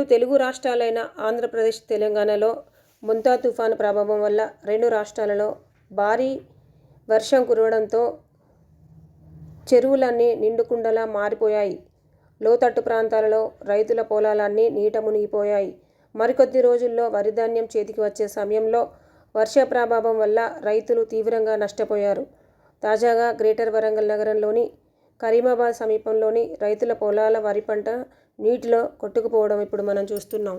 రెండు తెలుగు రాష్ట్రాలైన ఆంధ్రప్రదేశ్, తెలంగాణలో మొంతా తుఫాను ప్రభావం వల్ల రెండు రాష్ట్రాలలో భారీ వర్షం కురవడంతో చెరువులన్నీ నిండుకుండలా మారిపోయాయి. లోతట్టు ప్రాంతాలలో రైతుల పొలాలన్నీ నీట మునిగిపోయాయి. మరికొద్ది రోజుల్లో వరిధాన్యం చేతికి వచ్చే సమయంలో వర్ష ప్రభావం వల్ల రైతులు తీవ్రంగా నష్టపోయారు. తాజాగా గ్రేటర్ వరంగల్ నగరంలోని కరీమాబాద్ సమీపంలోని రైతుల పొలాల వరి పంట నీటిలో కొట్టుకుపోవడం ఇప్పుడు మనం చూస్తున్నాం.